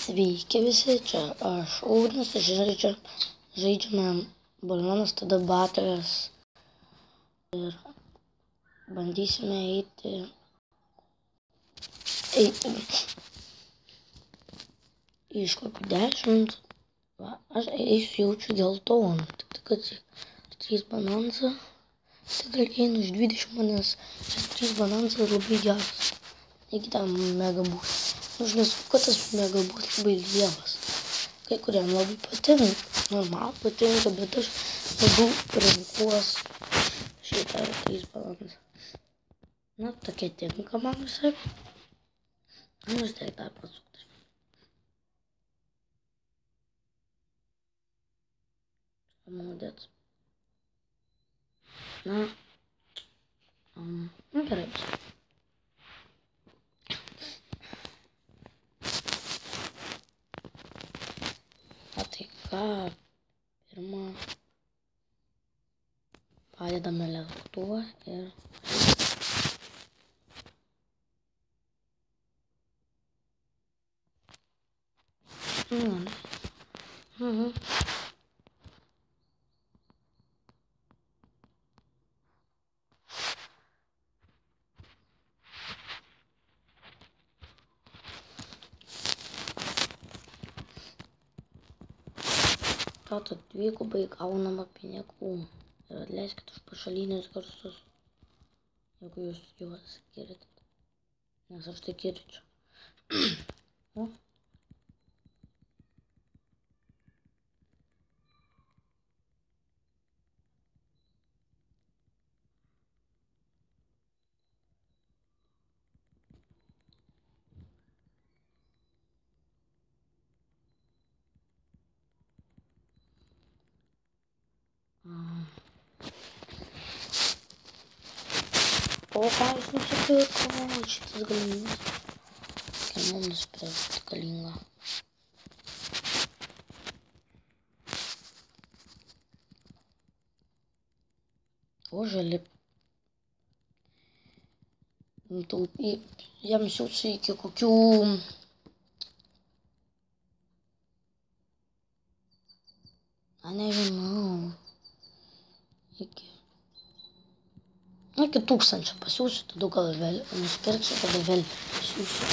Sveiki visi, čia aš Ugnius, žaidžiame balionas, tada bateras ir bandysime eiti iš kokių 10, aš eisiu jaučiu geltoną, tik kad 3 banansą, tikrai einu iš 20 manęs, šis 3 banansas labai geras, iki ten mega bus. Aš nesu, kad tas mega bus labai lievas. Kai kuriam labai patinka, normal patinka, bet aš labiau renkuos šitą 3 banansą. Na, tokia tinka man visai. Nu, vis tiek dar pasukti. Молодец. Na, gerai. Tai ką, pirmą padedame lėktuvą ir Tad dvigubai gaunama pinigų ir atleiskit už pašalinius garsus, jeigu jūs juos girdite, nes aš tai girdžiu. O ką jūs nusipirko? Šitas galingas. Kieno nusipirkti galingą? O žali. Jam siūsiu iki kokių... nežinau. Iki 1000 pasiūsiu, tada gal vėl nusipirksiu, tada vėl pasiūsiu.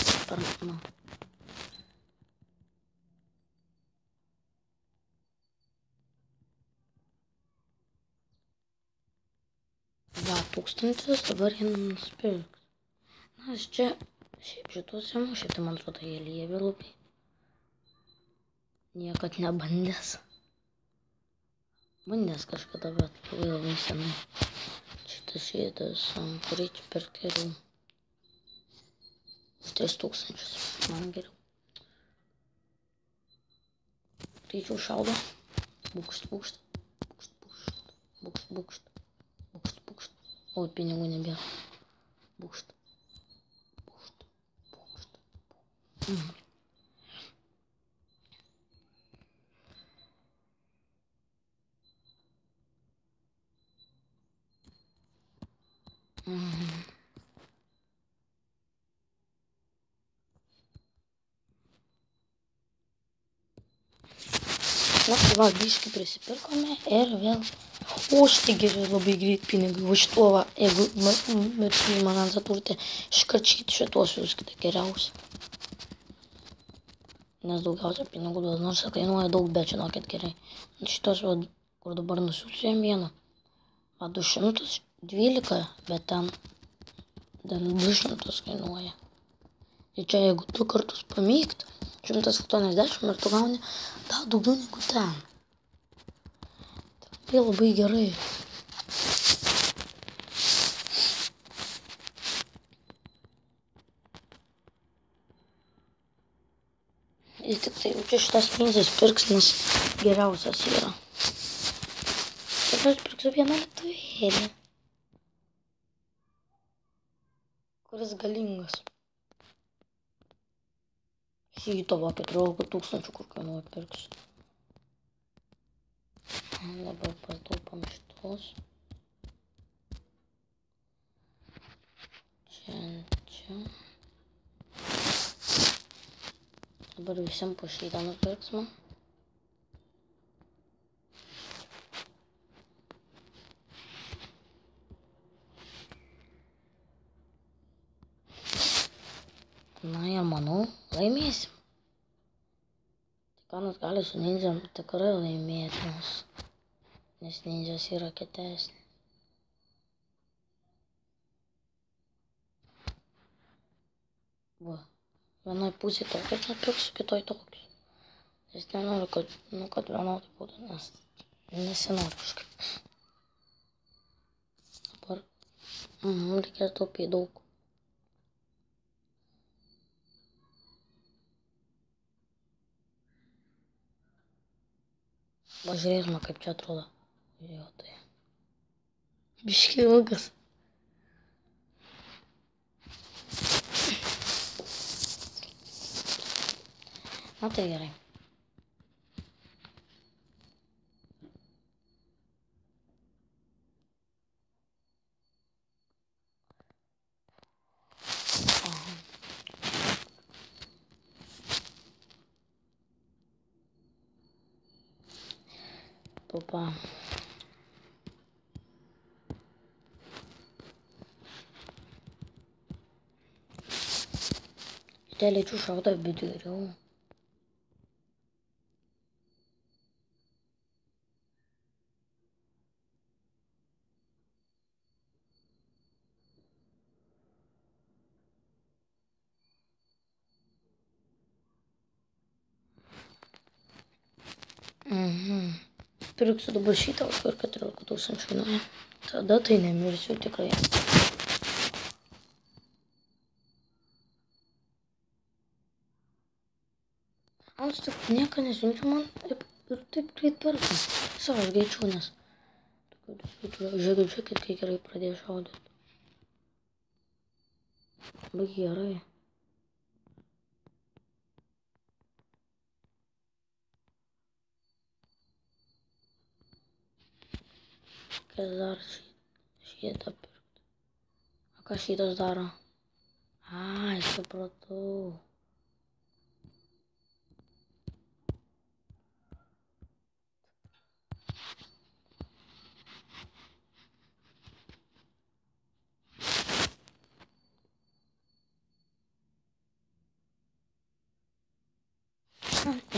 Va, 1000, dabar jį nusipirks. Na, aš čia, šiaip šituose mušė, tai man atrodo, jie lievi labai. Niekad nebandęs. Bandęs kažkada, bet labai senai. Šitas, kurį čia pirkti geriau. 3000, man geriau. Greičiau šaudo. Bukšt. O, pinigų nebėra. Bukšt. Na, tai va, biškį prisipirkome ir vėl. O, šitai geri labai greit pinigai. O šituo va, jeigu man ant turite iškarčyti šituos siūskite geriausiai. Nes daugiausia pinigų duos, nors kainuoja daug, bet žinokit gerai. Šitos va, kur dabar nusiūsiu jam vieną. Va, 212, bet ten 200 kainuoja. Ir čia jeigu 2 kartus pamygt, 180 ir tu gauni dar daugiau negu ten. Tai labai gerai. Ir tik tai jau čia šitas pinzas pirks, nes geriausias yra. Dabar aš pirksiu vieną lėktuvėlį, kuris galingas. Šito va 14 000 kur kainuoja pirksiu. Dabar pataupam šitos. Čia. Dabar visiems po šitą nupirksime. Na ir manau, laimėsim. Tikanas gali su ninjam tikrai laimėti, nes ninjas yra kietesnis. Va, vienoj pusėj tokius nupirksiu, kitoj tokius. Nes nenoriu, kad vienodai būtų, nes nesinori kažkaip. Dabar reikės taupyti daug. Pažiūrėkime, kaip čia atrodo. Jo, tai. Biškį ilgas. Na tai gerai. Papa. Šitie lėčių šaudo vidurių. Pirksiu dabar šitą už 14 000, na, tada tai nemirsiu tikrai. Ant tik nieko nesiunčiu man ir taip greit perka. Savo aš greičiau, nes žiūrėkit, kai gerai pradėjo šaudyti. Labai gerai. Kas dar šitą pirkti? O ką šitas daro? Ai, supratau.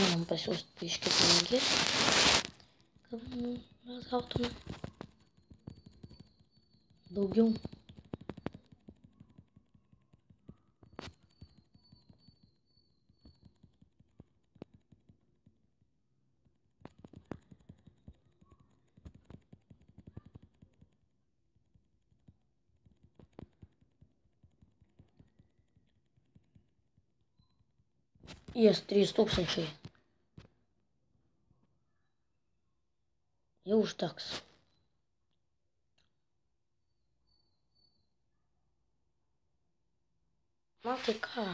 Einam pasiūsti biškį pinigės, kad mes gautume daugiau. Jas 3000. Jau užteks. Na tai ką.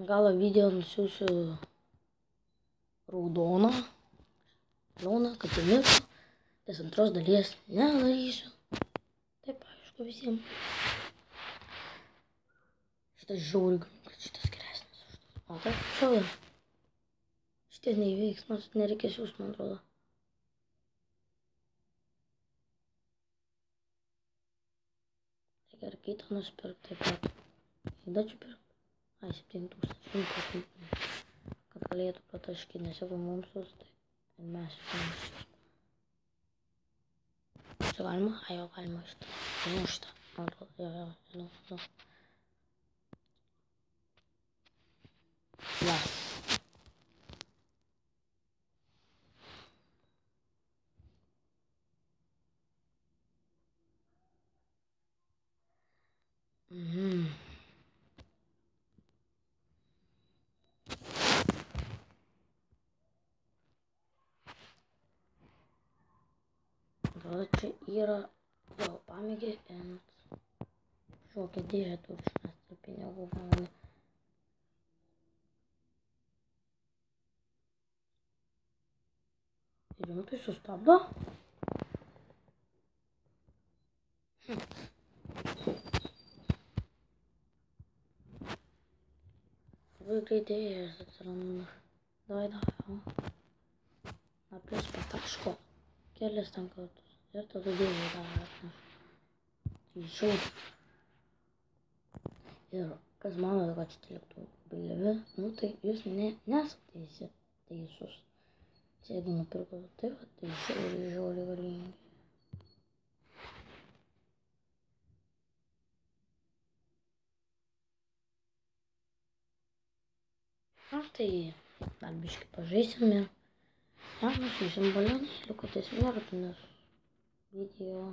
Gal video nusiųsiu raudoną, kad tai mirtų. Ties antros dalies nedarysiu. Taip, aišku, visiems. Šitas žiauriai, kad šitas geresnis. O taip, šiauriai. Šitie neįveiks, nors nereikės jūs, man atrodo. Reikia ir kitą nusipirkti, taip pat. Įda čia pirkti. Ai, 7000. Kad galėtų pataškyti, nes jeigu mums sus, tai mes mums sus. Čia galima? Ai, jau galima šitą. Žinau šitą. Man atrodo, jo, žinau. Va. Atrodo, čia yra jo pamėgė ant šokią dėžę turi išmesti pinigų gauni. Ir jums tai sustabdo? žaidėjas atsiranda. Davai. Aplius pataško kelias ten kartus. Ir tada dėvė dar atneša. Tai žiauri. Ir kas manote, kad čia liktų bilievi, nu tai jūs nesate teisus. Jeigu nupirkote tai, tai žiauri galingi. Na tai dar biškį pažaisim ir nusiūsim balionėlių, kad jis mirtų, nes video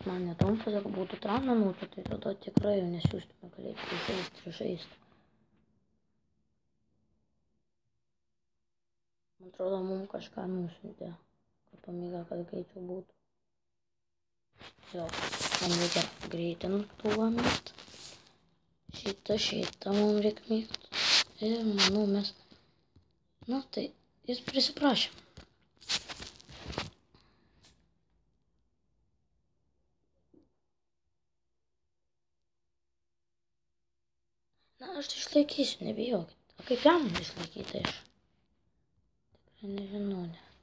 man netrumpas, jeigu būtų 3 minučių, tai tada tikrai jau nesiūstume, galėtume žaisti. Man atrodo, mums kažką nusiuntė, kad pamėga, kad greičiau būtų. Jo, man reikia greitai nuktuvą mėgt. Šitą mums reikia mėgt. Ir manau mes, na tai, jis prisiprašė. Na, aš tai išlaikysiu, nebijokit. O kaip jam išlaikyti aš? Tikrai nežinau net.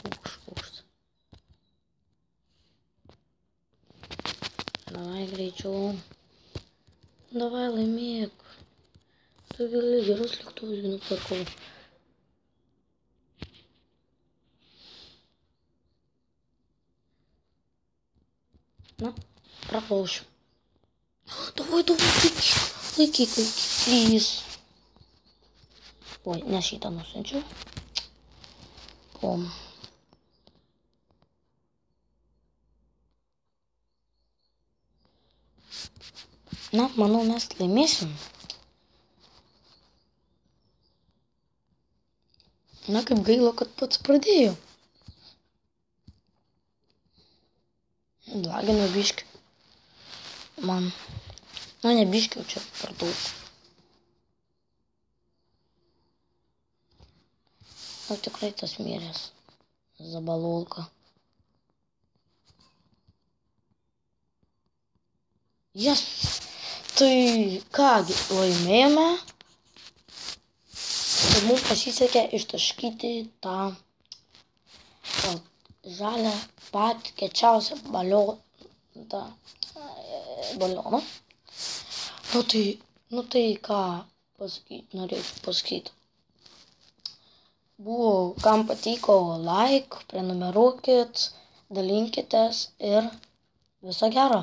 Užkūks. Davai greičiau. Davai laimėk. Tu gali gerus lėktuvus nupirkau. Na, praplaušiu. Davai, laikyk, please. Oi, ne šitą nusiunčiau. Na, manau, mes laimėsim. Na, kaip gaila, kad pats pradėjau. Lagino biškį. Man. Nu, ne biškį, čia per daug. O tikrai tas miręs. Zabalolka. Jas. Tai kągi, laimėjome. Ir mums pasisekė ištaškyti tą žalią patį kiečiausią balioną. Nu tai ką norėčiau pasakyti. Kam patiko, like, prenumeruokit, dalinkitės ir viso gero.